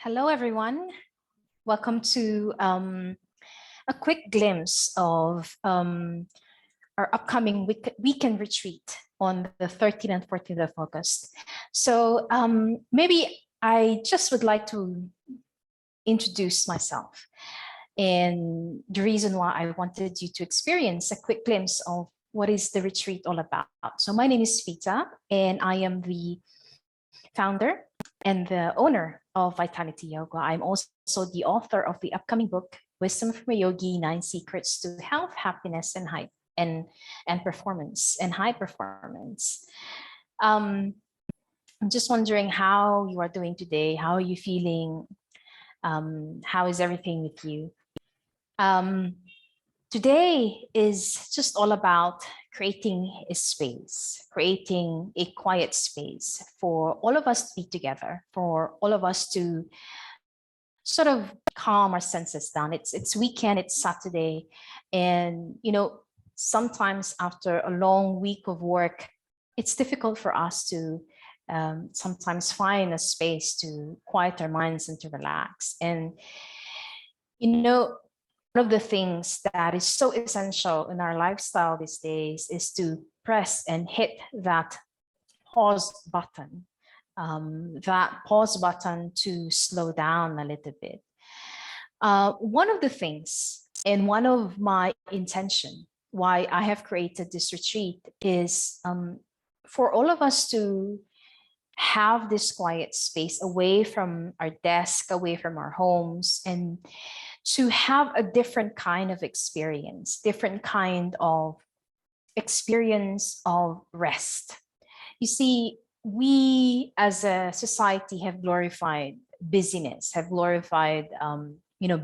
Hello, everyone. Welcome to a quick glimpse of our upcoming weekend retreat on the 13th and 14th of August. So maybe I just would like to introduce myself and the reason why I wanted you to experience a quick glimpse of what is the retreat all about. So my name is 𝓲𝓲, and I am the founder and the owner of Vitality Yoga. I'm also the author of the upcoming book, Wisdom from a Yogi, 9 Secrets to Health, Happiness, and Performance and High Performance. I'm just wondering how you are doing today. How are you feeling? How is everything with you? Today is just all about creating a space, creating a quiet space for all of us to be together, for all of us to sort of calm our senses down. It's weekend, it's Saturday, and sometimes after a long week of work, it's difficult for us to sometimes find a space to quiet our minds and to relax. And one of the things that is so essential in our lifestyle these days is to press and hit that pause button to slow down a little bit. One of the things and one of my intention why I have created this retreat is for all of us to have this quiet space away from our desk, away from our homes, and to have a different kind of experience, different kind of experience of rest. You see, we as a society have glorified busyness, have glorified,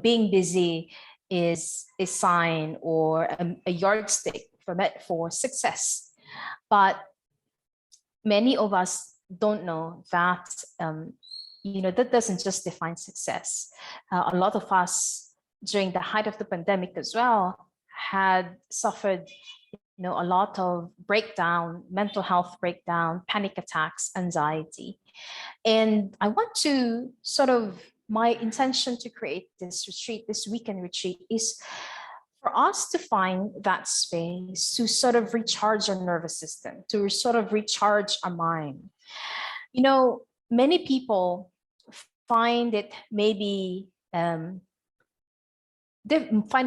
being busy is a sign or a yardstick for success. But many of us don't know that, that doesn't just define success. A lot of us during the height of the pandemic as well had suffered a lot of breakdown, mental health breakdown, panic attacks, anxiety. And I want to my intention to create this retreat, this weekend retreat, is for us to find that space to sort of recharge our nervous system, to sort of recharge our mind. Many people find it maybe find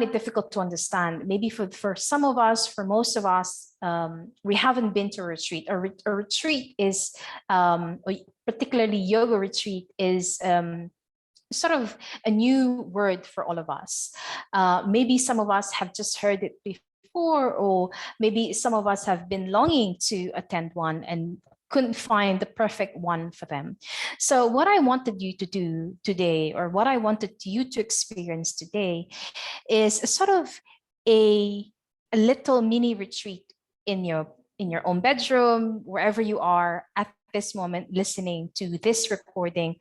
it difficult to understand. Maybe for some of us, for most of us, we haven't been to a retreat. A retreat is, particularly yoga retreat, is sort of a new word for all of us. Maybe some of us have just heard it before, or maybe some of us have been longing to attend one and couldn't find the perfect one for them. So what I wanted you to do today, or what I wanted you to experience today, is a sort of a little mini retreat in your own bedroom, wherever you are at this moment listening to this recording.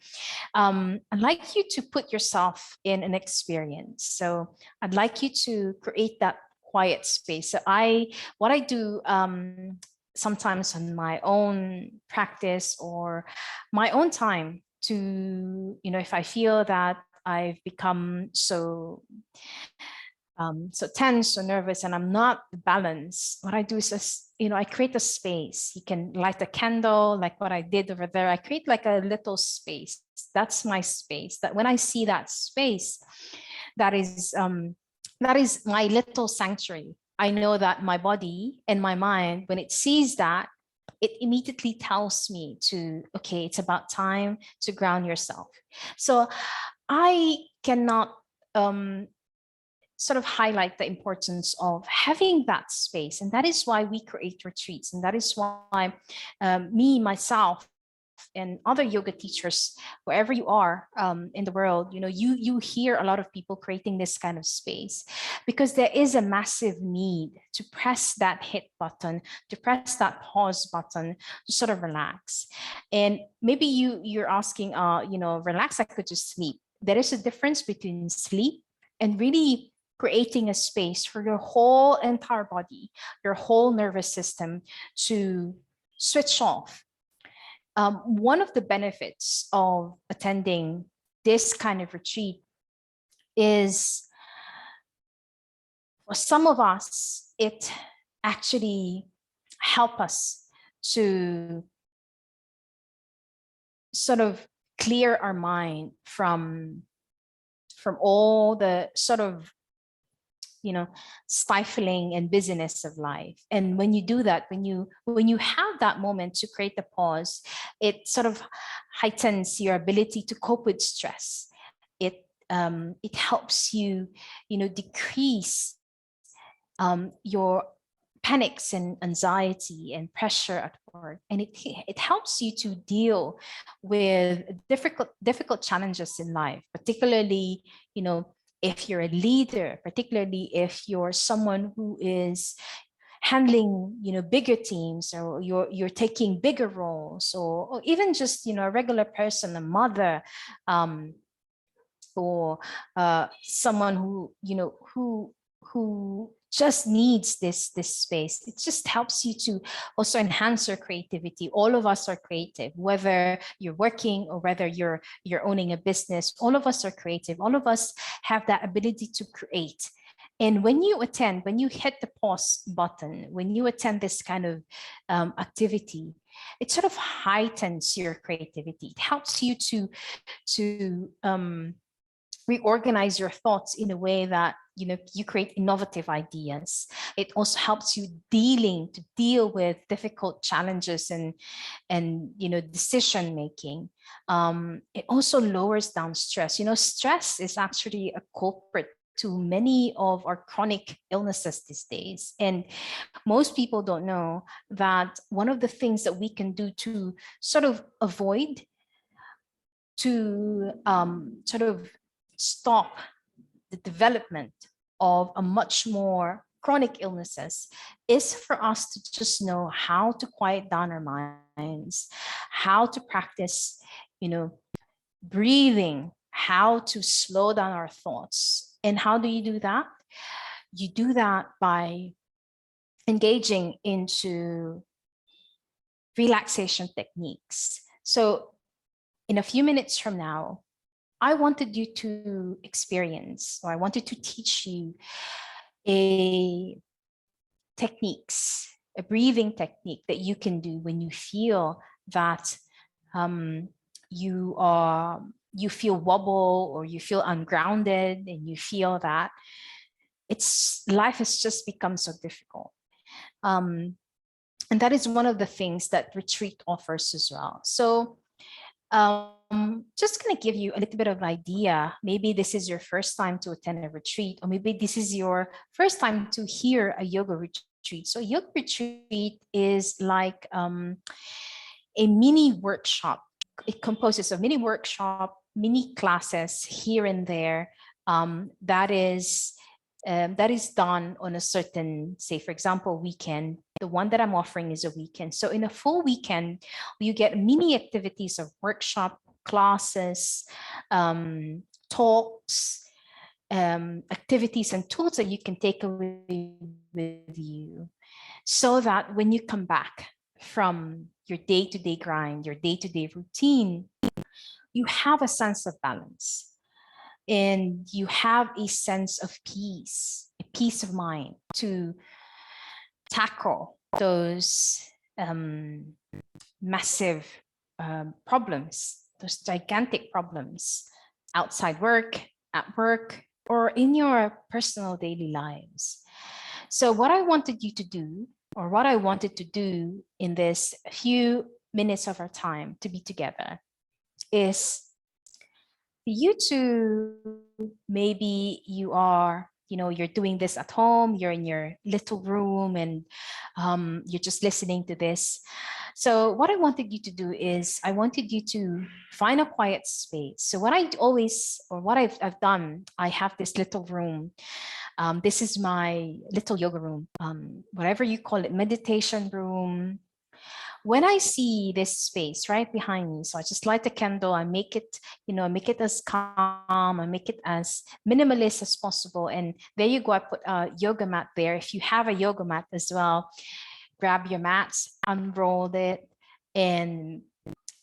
I'd like you to put yourself in an experience. So I'd like you to create that quiet space. So what I do sometimes on my own practice or my own time to, if I feel that I've become so tense or nervous and I'm not balanced, what I do is just, I create a space. You can light a candle, like what I did over there. I create like a little space. That's my space. That when I see that space, that is my little sanctuary. I know that my body and my mind, when it sees that, it immediately tells me okay, it's about time to ground yourself. So I cannot sort of highlight the importance of having that space. And that is why we create retreats. And that is why myself, and other yoga teachers, wherever you are in the world, you hear a lot of people creating this kind of space because there is a massive need to press that hit button, to press that pause button, to sort of relax. And maybe you're asking, relax, I could just sleep. There is a difference between sleep and really creating a space for your whole entire body, your whole nervous system to switch off. One of the benefits of attending this kind of retreat is, for some of us, it actually help us to sort of clear our mind from all the sort of, you know, stifling and busyness of life. And when you do that, when you have that moment to create the pause, it sort of heightens your ability to cope with stress. It helps you, you know, decrease your panics and anxiety and pressure at work, and it helps you to deal with difficult challenges in life, particularly, you know, if you're a leader, particularly if you're someone who is handling, you know, bigger teams, or you're taking bigger roles, or even just, you know, a regular person, a mother, or someone who, you know, who just needs this space. It just helps you to also enhance your creativity. All of us are creative, whether you're working or whether you're owning a business. All of us are creative. All of us have that ability to create. And when you hit the pause button, when you attend this kind of activity, it sort of heightens your creativity. It helps you to reorganize your thoughts in a way that, you know, you create innovative ideas. It also helps you deal with difficult challenges and you know, decision making. It also lowers down stress. You know, stress is actually a culprit to many of our chronic illnesses these days. And most people don't know that one of the things that we can do to sort of avoid, to sort of stop the development of a much more chronic illnesses, is for us to just know how to quiet down our minds, how to practice, you know, breathing, how to slow down our thoughts. And how do you do that? You do that by engaging into relaxation techniques. So in a few minutes from now, I wanted you to experience, or I wanted to teach you a breathing technique that you can do when you feel that you feel wobble, or you feel ungrounded, and you feel that life has just become so difficult. And that is one of the things that retreat offers as well. So just going to give you a little bit of an idea. Maybe this is your first time to attend a retreat, or maybe this is your first time to hear a yoga retreat. So yoga retreat is like a mini workshop. It composes of mini workshop, mini classes here and there. That is done on a certain, say, for example, weekend. The one that I'm offering is a weekend. So in a full weekend, you get mini activities of workshop, classes, talks, activities and tools that you can take away with you, so that when you come back from your day-to-day grind, your day-to-day routine, you have a sense of balance. And you have a sense of peace, a peace of mind to tackle those massive problems, those gigantic problems outside work, at work, or in your personal daily lives. So what I wanted you to do, or what I wanted to do in this few minutes of our time to be together, is you to, maybe you are, you know, you're doing this at home, you're in your little room, and you're just listening to this. So what I wanted you to do is, I wanted you to find a quiet space. So what I always, or what I've done, I have this little room. This is my little yoga room, whatever you call it, meditation room. When I see this space right behind me, so I just light a candle, I make it, you know, I make it as calm, I make it as minimalist as possible. And there you go, I put a yoga mat there. If you have a yoga mat as well, grab your mats, unroll it, and,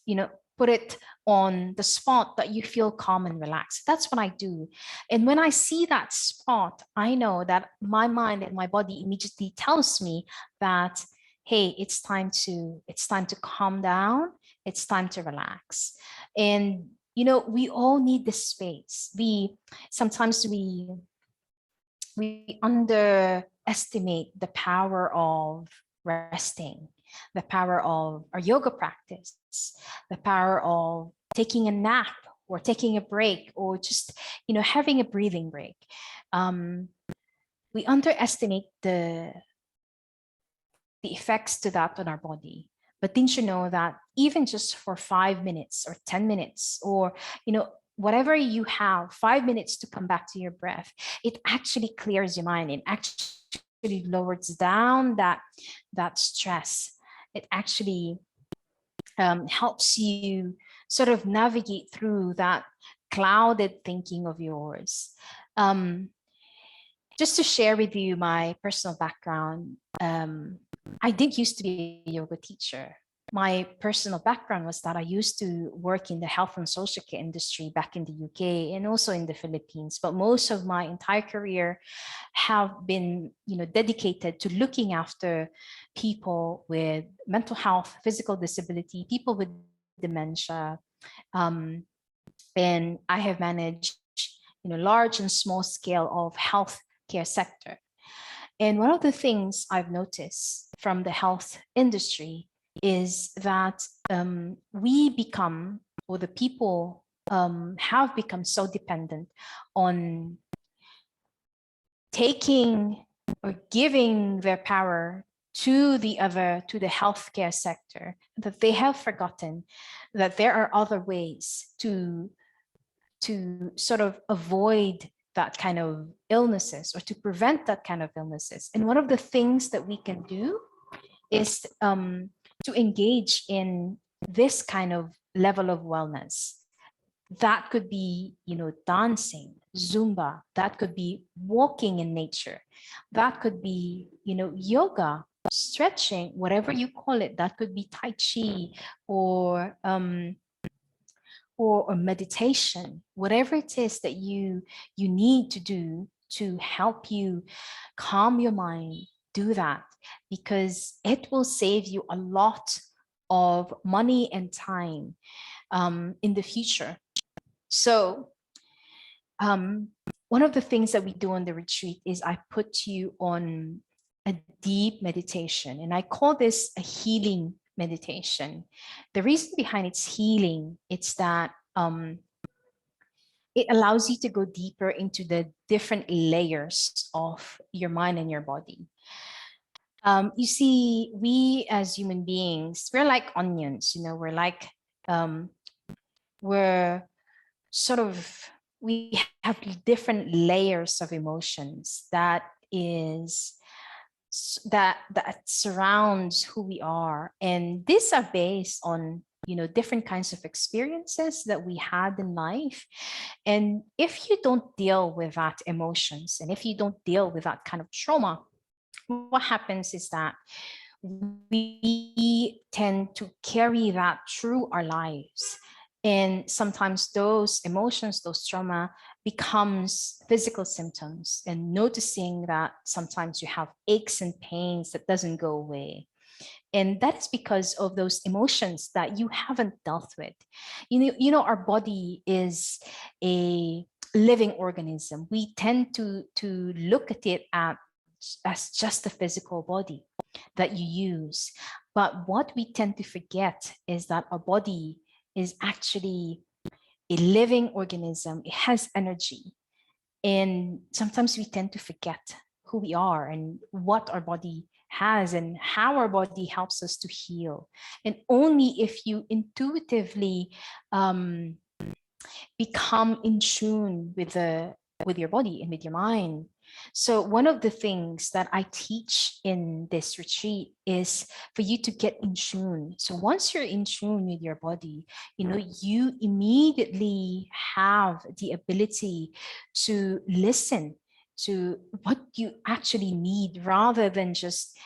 you know, put it on the spot that you feel calm and relaxed. That's what I do. And when I see that spot, I know that my mind and my body immediately tells me that, hey, it's time to calm down. It's time to relax. And you know, we all need this space. Sometimes we underestimate the power of resting, the power of our yoga practice, the power of taking a nap or taking a break, or just, you know, having a breathing break. We underestimate the effects to that on our body. But didn't you know that even just for 5 minutes or 10 minutes, or, you know, whatever you have, 5 minutes to come back to your breath, it actually clears your mind. It actually lowers down that stress. It actually helps you sort of navigate through that clouded thinking of yours. Just to share with you my personal background, I didn't used to be a yoga teacher. My personal background was that I used to work in the health and social care industry back in the UK and also in the Philippines. But most of my entire career have been, you know, dedicated to looking after people with mental health, physical disability, people with dementia. And I have managed, you know, large and small scale of health care sector. And one of the things I've noticed from the health industry is that we become, or the people have become so dependent on taking or giving their power to the healthcare sector, that they have forgotten that there are other ways to sort of avoid that kind of illnesses, or to prevent that kind of illnesses. And one of the things that we can do is to engage in this kind of level of wellness. That could be, you know, dancing, Zumba. That could be walking in nature. That could be, you know, yoga, stretching, whatever you call it. That could be Tai Chi, or meditation, whatever it is that you need to do to help you calm your mind. Do that, because it will save you a lot of money and time in the future. So one of the things that we do on the retreat is I put you on a deep meditation, and I call this a healing meditation. The reason behind its healing, it's that it allows you to go deeper into the different layers of your mind and your body. You see, we as human beings, we're like onions, you know, we're like, we're sort of, we have different layers of emotions that surrounds who we are. And these are based on, you know, different kinds of experiences that we had in life. And if you don't deal with that emotions, and if you don't deal with that kind of trauma, what happens is that we tend to carry that through our lives. And sometimes those emotions, those trauma becomes physical symptoms, and noticing that sometimes you have aches and pains that doesn't go away. And that is because of those emotions that you haven't dealt with. You know, our body is a living organism. We tend to look at it as just the physical body that you use. But what we tend to forget is that our body is actually a living organism. It has energy. And sometimes we tend to forget who we are and what our body has and how our body helps us to heal. And only if you intuitively become in tune with your body and with your mind. So one of the things that I teach in this retreat is for you to get in tune. So once you're in tune with your body, you know, you immediately have the ability to listen to what you actually need, rather than just,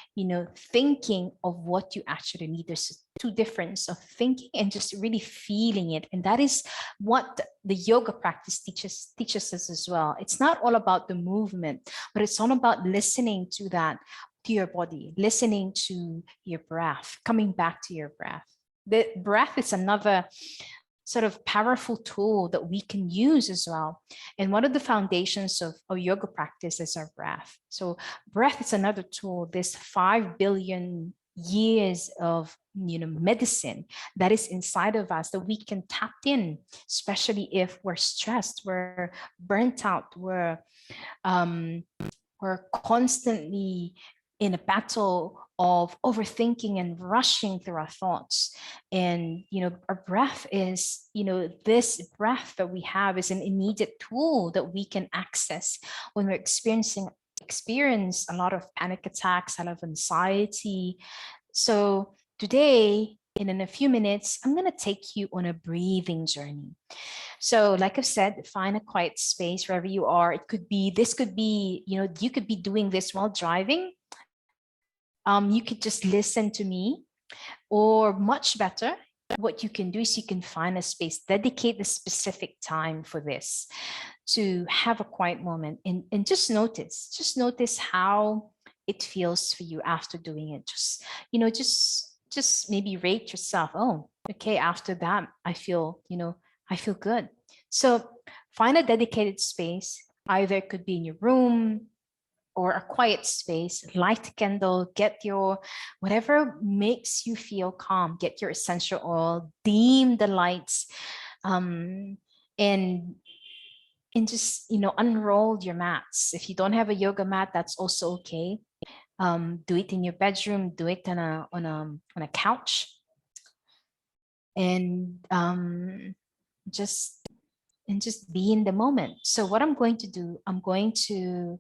thinking of what you actually need. There's two difference of thinking and just really feeling it. And that is what the yoga practice teaches us as well. It's not all about the movement, but it's all about listening to that, to your body, listening to your breath, coming back to your breath. The breath is another sort of powerful tool that we can use as well. And one of the foundations of yoga practice is our breath. So breath is another tool. This 5 billion years of medicine that is inside of us that we can tap in, especially if we're stressed, we're burnt out, we're constantly in a battle of overthinking and rushing through our thoughts. And our breath is, this breath that we have is an immediate tool that we can access when we're experience a lot of panic attacks, a lot of anxiety. So today, in a few minutes, I'm going to take you on a breathing journey. So like I've said, find a quiet space wherever you are. You could be doing this while driving. You could just listen to me, or much better, what you can do is you can find a space, dedicate a specific time for this, to have a quiet moment, and just notice how it feels for you after doing it. Just maybe rate yourself. Oh, okay, after that, I feel good. So find a dedicated space. Either it could be in your room or a quiet space, light a candle, get your, whatever makes you feel calm, get your essential oil, dim the lights, and just, unroll your mats. If you don't have a yoga mat, that's also okay. Do it in your bedroom, do it on a couch, and just be in the moment. So what I'm going to do, I'm going to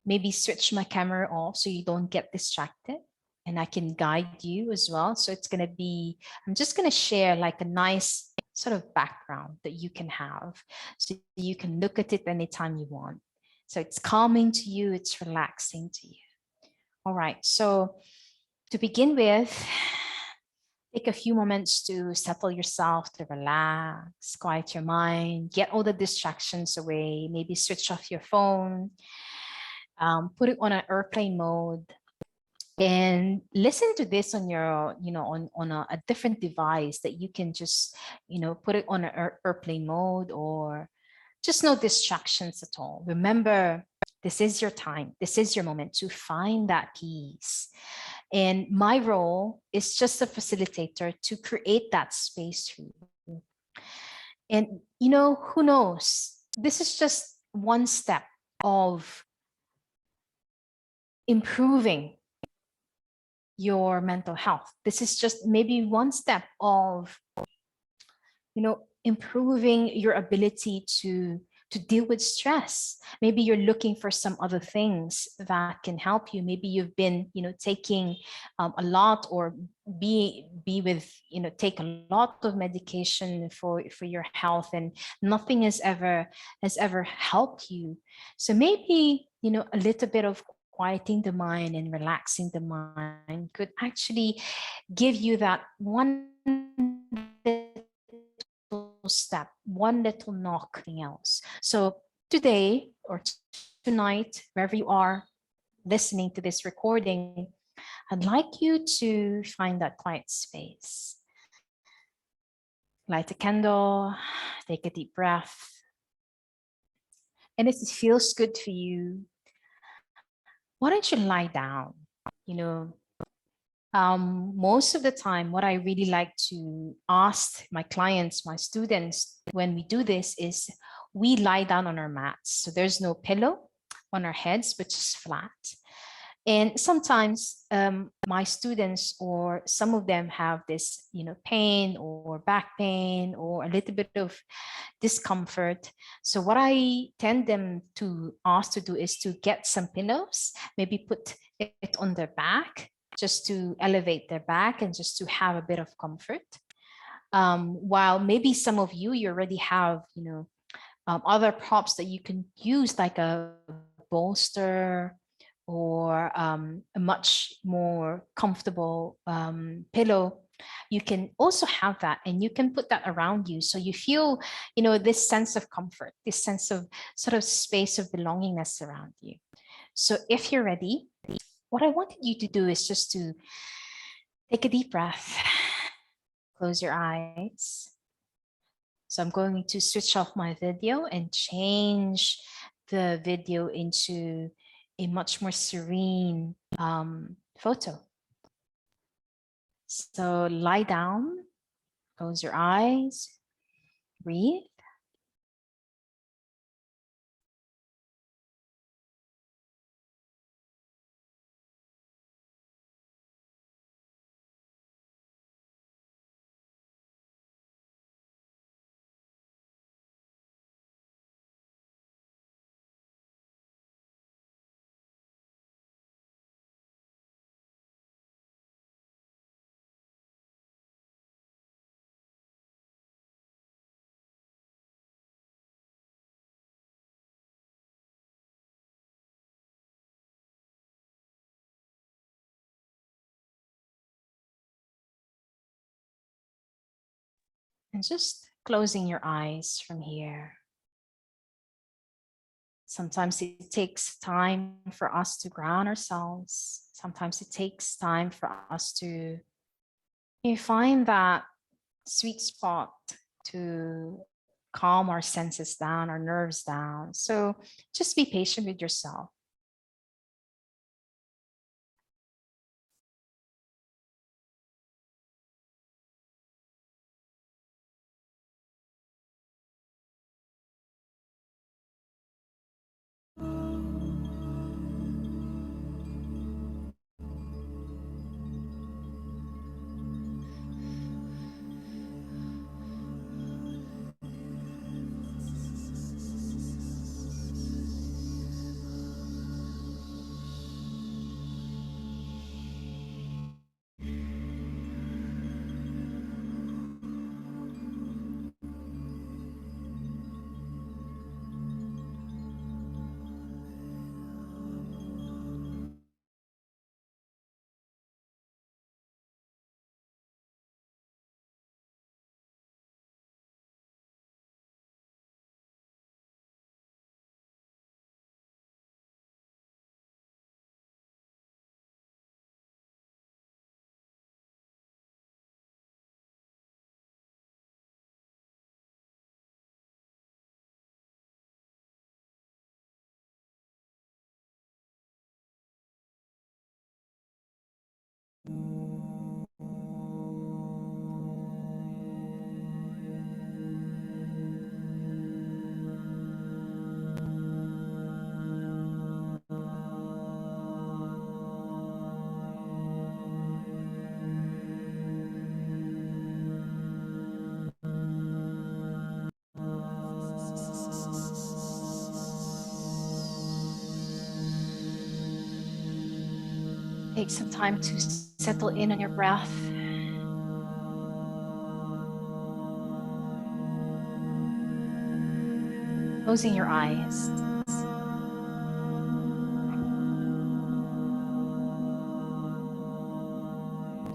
maybe switch my camera off so you don't get distracted, and I can guide you as well. So it's going to be, I'm just going to share like a nice sort of background that you can have, so you can look at it anytime you want. So it's calming to you, it's relaxing to you. All right, so to begin with, take a few moments to settle yourself, to relax, quiet your mind, get all the distractions away, maybe switch off your phone, put it on an airplane mode, and listen to this on your, on a different device that you can just, put it on an airplane mode, or just no distractions at all. Remember, this is your time. This is your moment to find that peace. And my role is just a facilitator to create that space for you. And, who knows? This is just one step of improving your mental health. This is just maybe one step of, improving your ability to deal with stress. Maybe you're looking for some other things that can help you. Maybe you've been, taking a lot, or take a lot of medication for your health, and nothing has ever helped you. So maybe, a little bit of quieting the mind and relaxing the mind could actually give you that one step, one little knock, else. So today or tonight, wherever you are listening to this recording, I'd like you to find that quiet space. Light a candle, take a deep breath. And if it feels good for you, why don't you lie down? Most of the time, what I really like to ask my clients, my students, when we do this is we lie down on our mats. So there's no pillow on our heads, but just flat. And sometimes my students, or some of them, have this, pain or back pain or a little bit of discomfort. So what I tend them to ask to do is to get some pillows, maybe put it on their back, just to elevate their back and just to have a bit of comfort. While maybe some of you already have, other props that you can use, like a bolster or a much more comfortable pillow, you can also have that, and you can put that around you, so you feel, this sense of comfort, this sense of sort of space of belongingness around you. So if you're ready, what I wanted you to do is just to take a deep breath, close your eyes. So I'm going to switch off my video and change the video into a much more serene photo. So lie down, close your eyes, breathe. And just closing your eyes from here. Sometimes it takes time for us to ground ourselves. Sometimes it takes time for us to find that sweet spot to calm our senses down, our nerves down. So just be patient with yourself. Take some time to settle in on your breath. Closing your eyes.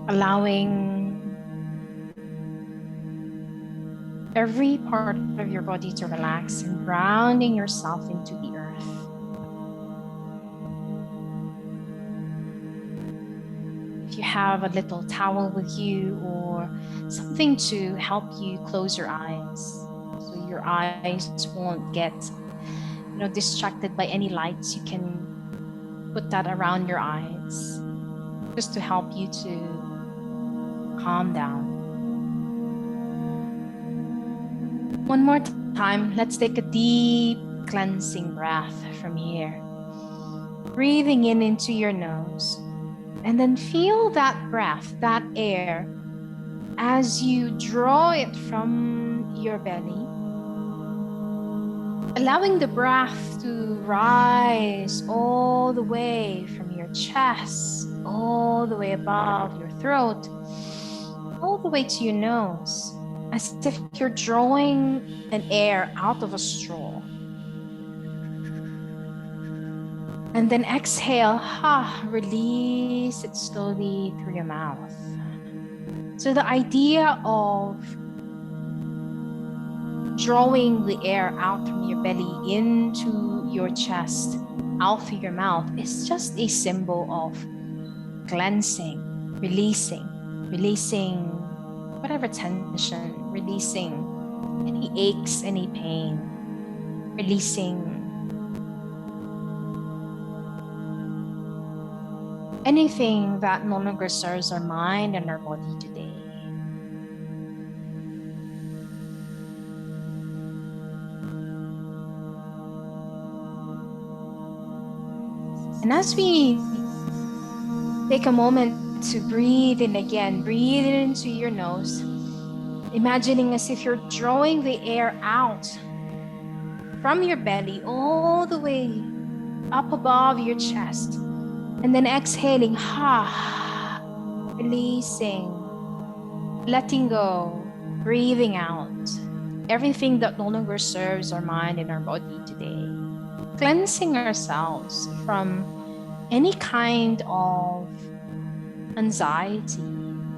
Allowing every part of your body to relax and grounding yourself into the earth. If you have a little towel with you or something to help you close your eyes, so your eyes won't get distracted by any lights, you can put that around your eyes just to help you to calm down. One more time, let's take a deep cleansing breath from here. Breathing in into your nose, and then feel that breath, that air, as you draw it from your belly, allowing the breath to rise all the way from your chest, all the way above your throat, all the way to your nose. as if you're drawing an air out of a straw. And then exhale, release it slowly through your mouth. So the idea of drawing the air out from your belly into your chest, out through your mouth, is just a symbol of cleansing, releasing whatever tension, releasing any aches, any pain, releasing anything that no longer serves our mind and our body today. And as we take a moment to breathe in again, breathe into your nose, imagining as if you're drawing the air out from your belly all the way up above your chest. And then exhaling, releasing, letting go, breathing out everything that no longer serves our mind and our body today. Cleansing ourselves from any kind of anxiety,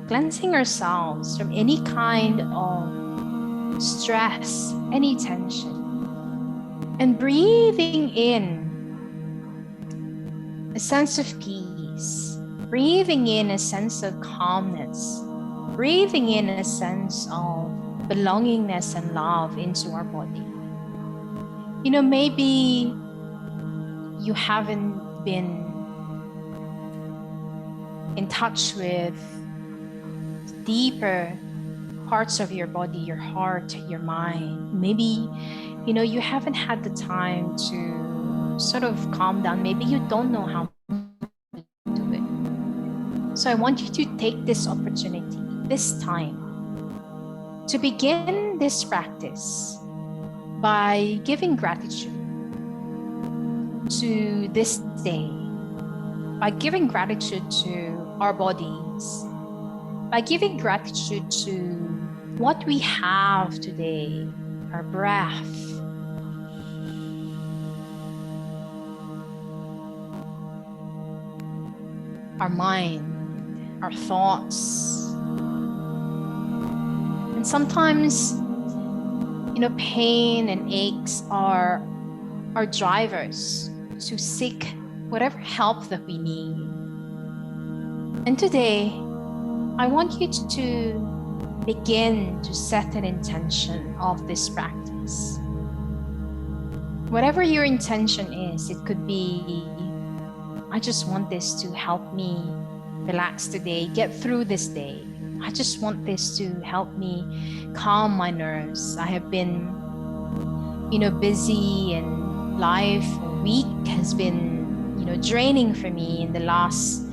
cleansing ourselves from any kind of stress, any tension, and breathing in a sense of peace, breathing in a sense of calmness, breathing in a sense of belongingness and love into our body. You know, maybe you haven't been in touch with deeper parts of your body, your heart, your mind. Maybe, you know, you haven't had the time to sort of calm down. Maybe you don't know how to do it. So I want you to take this opportunity, this time, to begin this practice by giving gratitude to this day, by giving gratitude to our bodies, by giving gratitude to what we have today, our breath, our mind, our thoughts. And sometimes, you know, pain and aches are our drivers to seek whatever help that we need. And today, I want you to begin to set an intention of this practice. Whatever your intention is, it could be, I just want this to help me relax today, get through this day. I just want this to help me calm my nerves. I have been, you know, busy, and life or week has been, you know, draining for me in the last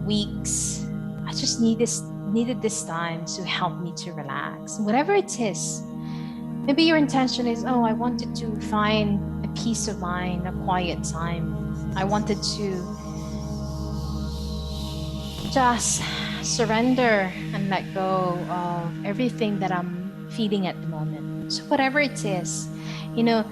weeks. I just needed this time to help me to relax. Whatever it is, maybe your intention is, oh, I wanted to find a peace of mind, a quiet time. I wanted to just surrender and let go of everything that I'm feeling at the moment. So whatever it is, you know,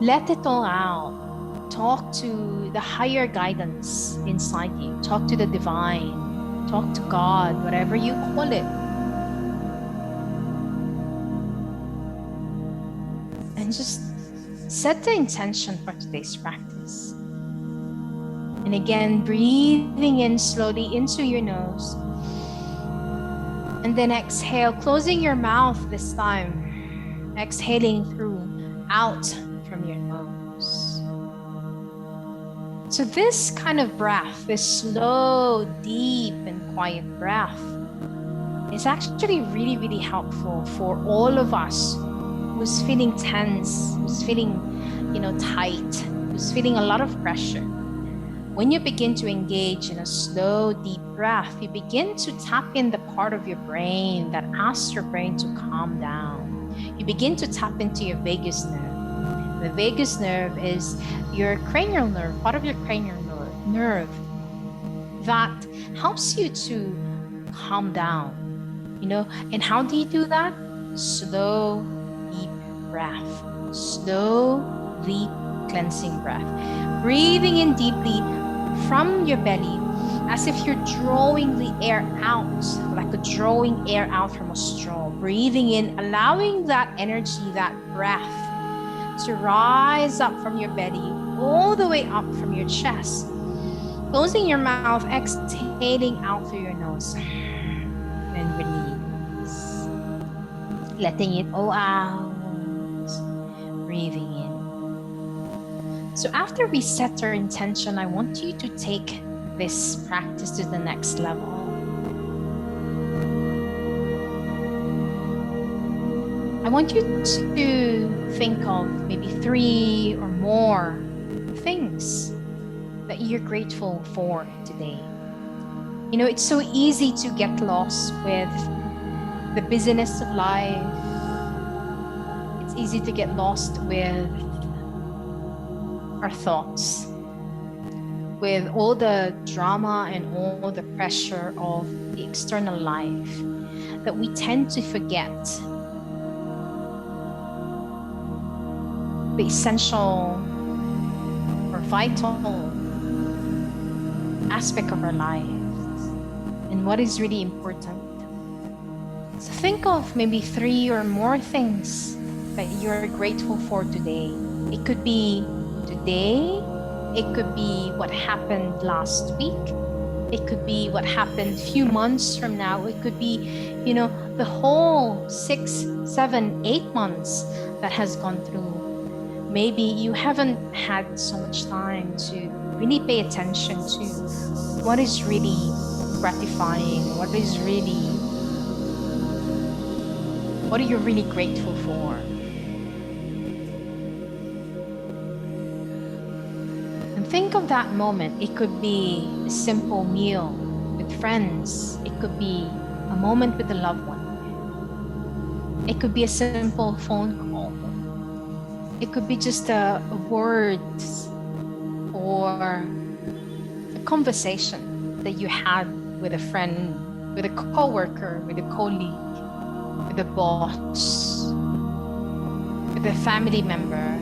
let it all out. Talk to the higher guidance inside you. Talk to the divine. Talk to God, whatever you call it. And just set the intention for today's practice. And again, breathing in slowly into your nose. And then exhale, closing your mouth this time. Exhaling through, out from your nose. So this kind of breath, this slow, deep, and quiet breath is actually really, really helpful for all of us who's feeling tense, who's feeling, you know, tight, who's feeling a lot of pressure. When you begin to engage in a slow, deep breath, you begin to tap in the part of your brain that asks your brain to calm down. You begin to tap into your vagus nerve. The vagus nerve is your cranial nerve, part of your cranial nerve that helps you to calm down, you know. And how do you do that? slow, deep breath. Slow, deep, cleansing breath. Breathing in deeply from your belly, as if you're drawing the air out, like a drawing air out from a straw. Breathing in, allowing that energy, that breath to rise up from your belly, all the way up from your chest. Closing your mouth, exhaling out through your nose. And release. Letting it all out. Breathing in. So after we set our intention, I want you to take this practice to the next level. I want you to think of maybe 3 or more things that you're grateful for today. You know, it's so easy to get lost with the busyness of life. It's easy to get lost with our thoughts, with all the drama and all the pressure of the external life, that we tend to forget the essential or vital aspect of our lives and what is really important. So think of maybe 3 or more things that you're grateful for today. It could be today, it could be what happened last week, it could be what happened a few months from now, it could be, you know, the whole 6, 7, 8 months that has gone through. Maybe you haven't had so much time to really pay attention to what is really gratifying, what are you really grateful for? And think of that moment. It could be a simple meal with friends. It could be a moment with a loved one. It could be a simple phone call. It could be just a word or a conversation that you had with a friend, with a co-worker, with a colleague, with a boss, with a family member,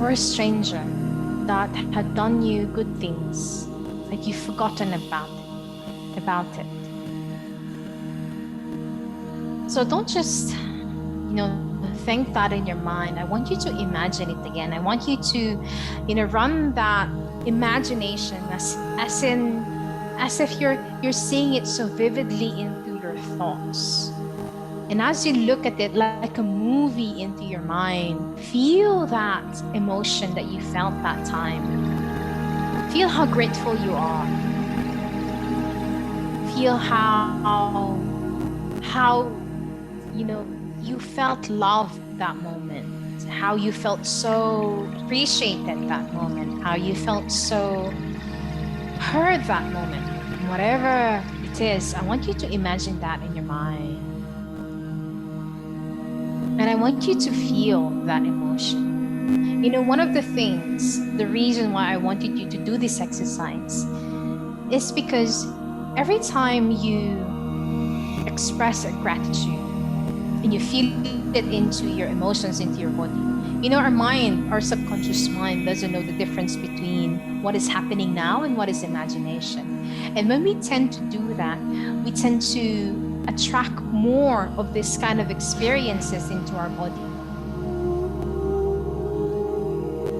or a stranger that had done you good things that you've forgotten about it. So don't just, think that in your mind. I want you to imagine it again. I want you to, run that imagination as if you're seeing it so vividly into your thoughts. And as you look at it like a movie into your mind, feel that emotion that you felt that time. Feel how grateful you are. Feel how you felt loved that moment, how you felt so appreciated that moment, how you felt so heard that moment. Whatever it is, I want you to imagine that in your mind. And I want you to feel that emotion. One of the things, the reason why I wanted you to do this exercise is because every time you express a gratitude and you feel it into your emotions, into your body, our mind, our subconscious mind doesn't know the difference between what is happening now and what is imagination. And when we tend to do that, we tend to attract more of this kind of experiences into our body.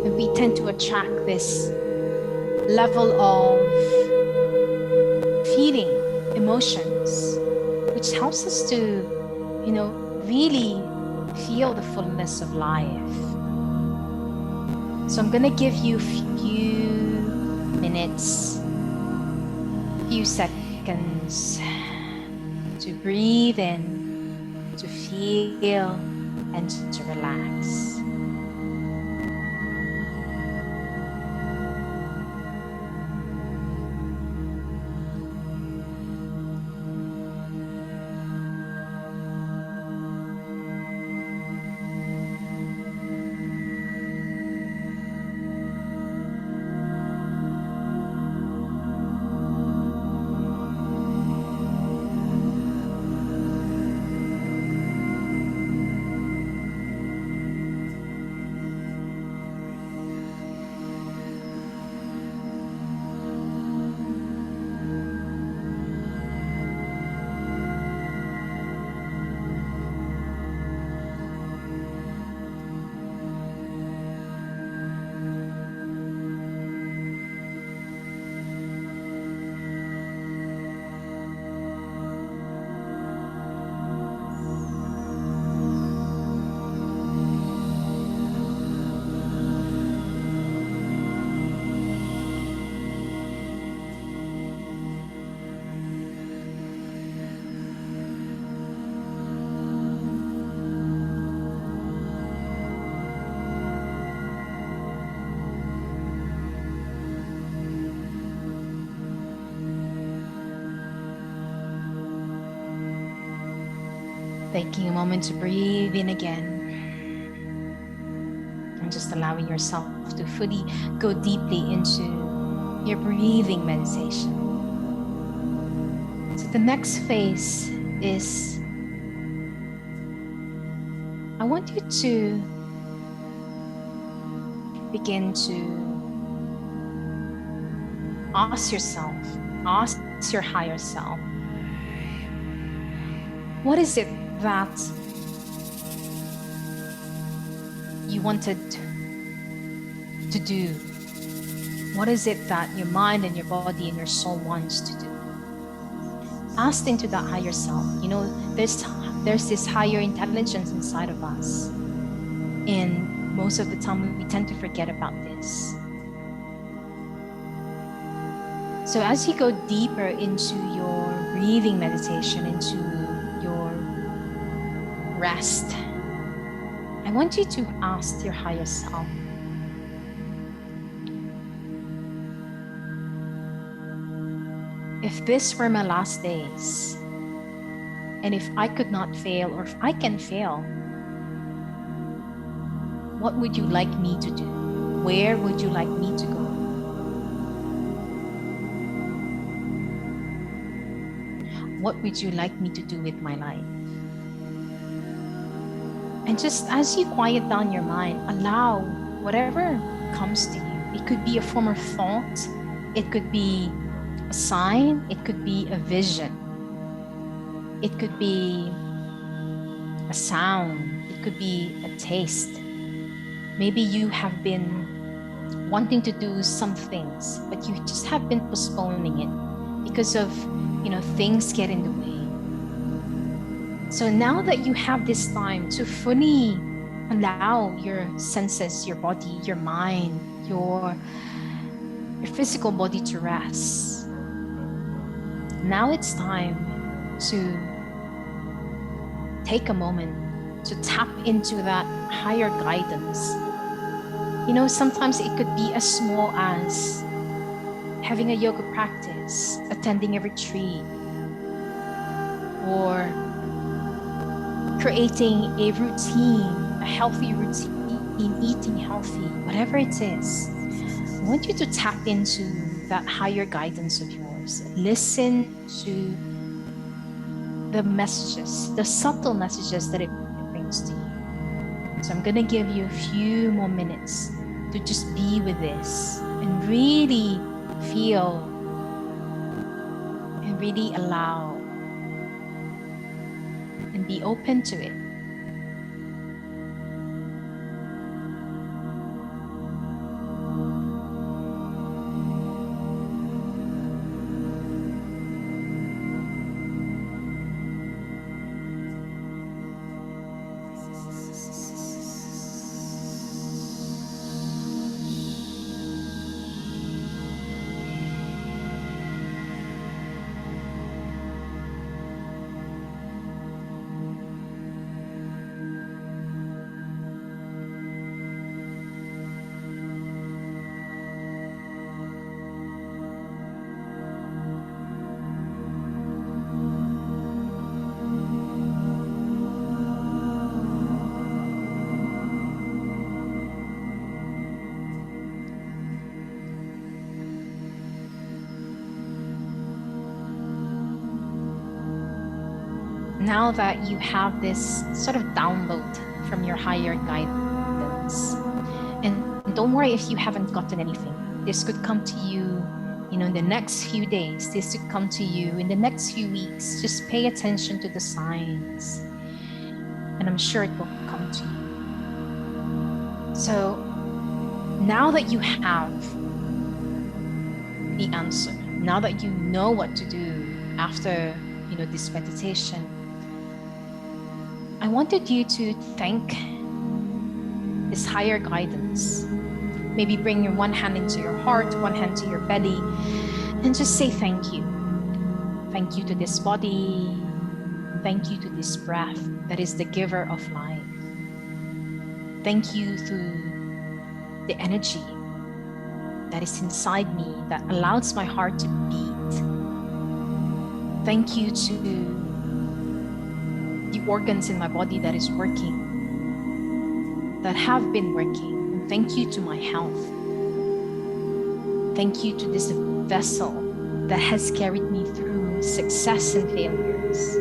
And we tend to attract this level of feeling, emotions, which helps us to, really feel the fullness of life. So I'm going to give you a few minutes, few seconds to breathe in, to feel, and to relax. Taking a moment to breathe in again. And just allowing yourself to fully go deeply into your breathing meditation. So the next phase is, I want you to begin to ask yourself, ask your higher self, what is it that you wanted to do? What is it that your mind and your body and your soul wants to do? Ask into that higher self. You know, there's this higher intelligence inside of us. And most of the time we tend to forget about this. So as you go deeper into your breathing meditation, into your rest, I want you to ask your higher self, if this were my last days, and if I could not fail, or if I can fail, what would you like me to do? Where would you like me to go? What would you like me to do with my life? And just as you quiet down your mind, allow whatever comes to you. It could be a form of thought. It could be a sign. It could be a vision. It could be a sound. It could be a taste. Maybe you have been wanting to do some things, but you just have been postponing it because of, things get in the way. So now that you have this time to fully allow your senses, your body, your mind, your physical body to rest, now it's time to take a moment to tap into that higher guidance. Sometimes it could be as small as having a yoga practice, attending a retreat, or creating a routine, a healthy routine, eating healthy, whatever it is. I want you to tap into that higher guidance of yours. Listen to the messages, the subtle messages that it brings to you. So I'm going to give you a few more minutes to just be with this and really feel and really allow and be open to it. Now that you have this sort of download from your higher guidance, and don't worry if you haven't gotten anything. This could come to you, in the next few days. This could come to you in the next few weeks. Just pay attention to the signs, and I'm sure it will come to you. So now that you have the answer, now that you know what to do after, this meditation, I wanted you to thank this higher guidance. Maybe bring your one hand into your heart, one hand to your belly, and just say thank you. Thank you to this body. Thank you to this breath that is the giver of life. Thank you to the energy that is inside me that allows my heart to beat. Thank you to the the organs in my body that is working, that have been working. And thank you to my health. Thank you to this vessel that has carried me through success and failures.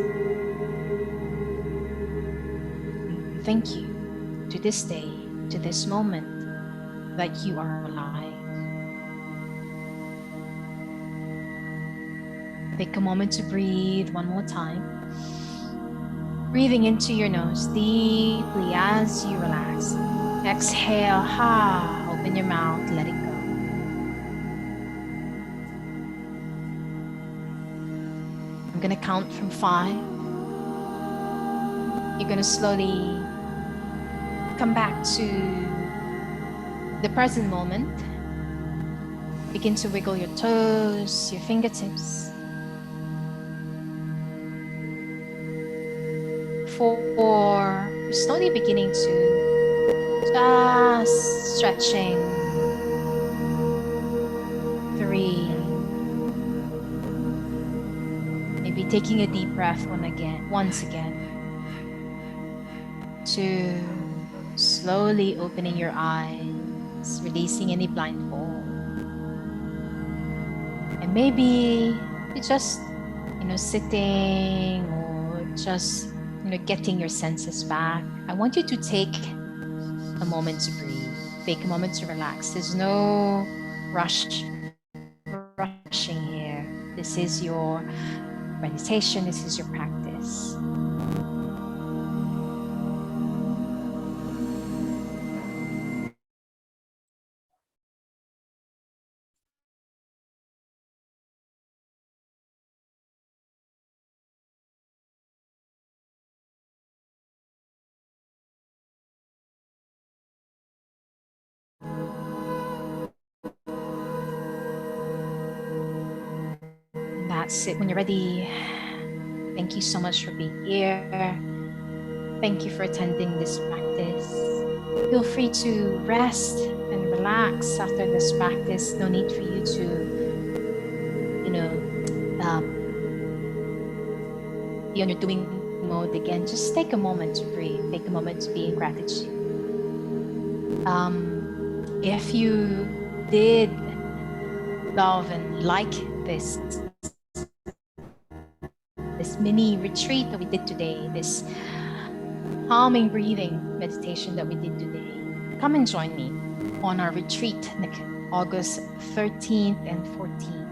Thank you to this day, to this moment, that you are alive. Take a moment to breathe one more time. Breathing into your nose deeply as you relax. Exhale, open your mouth, let it go. I'm gonna count from 5. You're gonna slowly come back to the present moment. Begin to wiggle your toes, your fingertips. 4, slowly beginning to just stretching. 3, maybe taking a deep breath once again. 2, slowly opening your eyes, releasing any blindfold. And maybe you're just, sitting or just, getting your senses back. I want you to take a moment to breathe. Take a moment to relax. There's no rushing here. This is your meditation. This is your practice. That's it. When you're ready, thank you so much for being here. Thank you for attending this practice. Feel free to rest and relax after this practice. No need for you to, be on your doing mode again. Just take a moment to breathe. Take a moment to be in gratitude. If you did love and like this mini retreat that we did today, this calming breathing meditation that we did today, come and join me on our retreat August 13th and 14th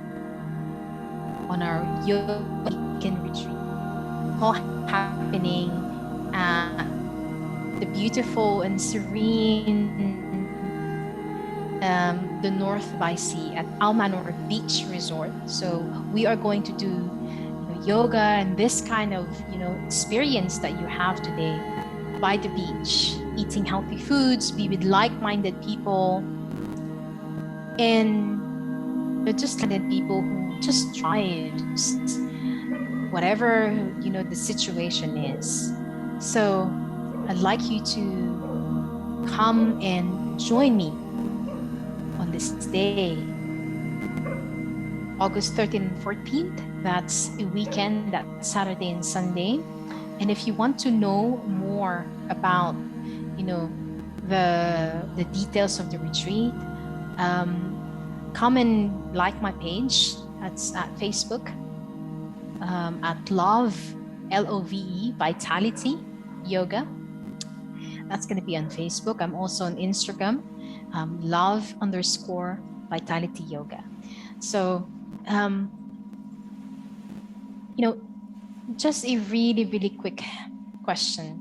on our yoga weekend retreat, all happening at the beautiful and serene the North by Sea at Almanor Beach Resort. So we are going to do yoga and this kind of experience that you have today by the beach, eating healthy foods, be with like-minded people, and just like people who just try it, just whatever the situation is. So I'd like you to come and join me on this day, August 13th and 14th. That's a weekend, that's Saturday and Sunday. And if you want to know more about, the details of the retreat, come and like my page. That's at Facebook, at LOVE, Vitality Yoga. That's going to be on Facebook. I'm also on Instagram, love_Vitality Yoga. So, just a really, really quick question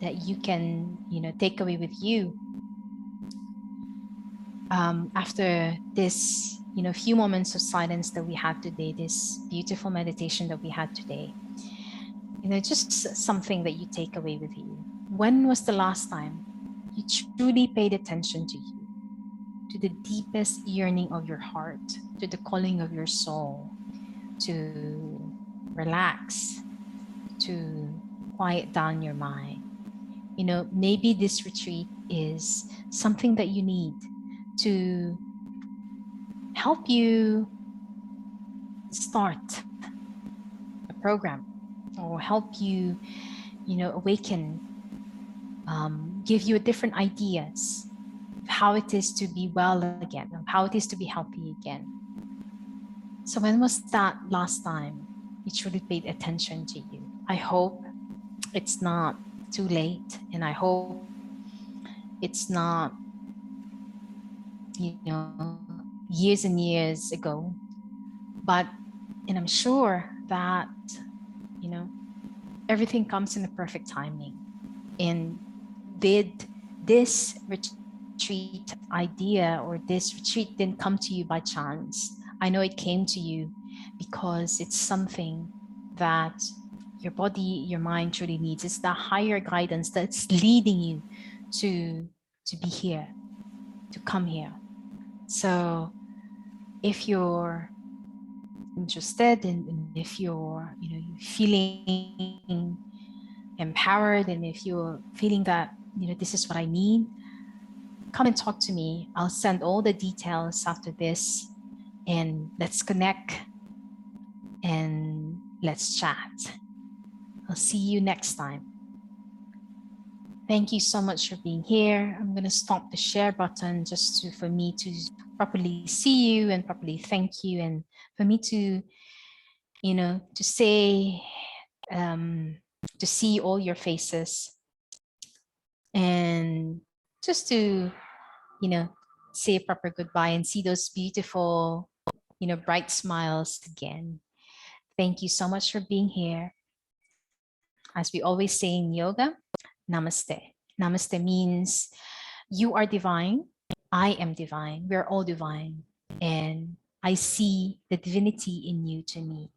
that you can, take away with you after this, few moments of silence that we had today, this beautiful meditation that we had today. Just something that you take away with you. When was the last time you truly paid attention to you, to the deepest yearning of your heart, to the calling of your soul, to relax, to quiet down your mind? Maybe this retreat is something that you need to help you start a program, or help you, awaken, give you different ideas of how it is to be well again, of how it is to be healthy again. So when was that last time you truly paid attention to you? I hope it's not too late, and I hope it's not, years and years ago. But, and I'm sure that, everything comes in the perfect timing. And did this retreat idea or this retreat didn't come to you by chance. I know it came to you because it's something that your body, your mind truly needs. It's the higher guidance that's leading you to be here, to come here. So if you're interested and if you're feeling empowered, and if you're feeling that this is what I need, come and talk to me. I'll send all the details after this, and let's connect and let's chat. I'll see you next time. Thank you so much for being here. I'm going to stop the share button just for me to properly see you and properly thank you, and for me to, to say, to see all your faces, and just to, say a proper goodbye and see those beautiful, bright smiles again. Thank you so much for being here. As we always say in yoga, namaste. Namaste means you are divine, I am divine, we're all divine, and I see the divinity in you to me.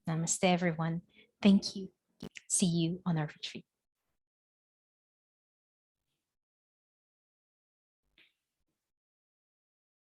Namaste, everyone. Thank you. See you on our retreat.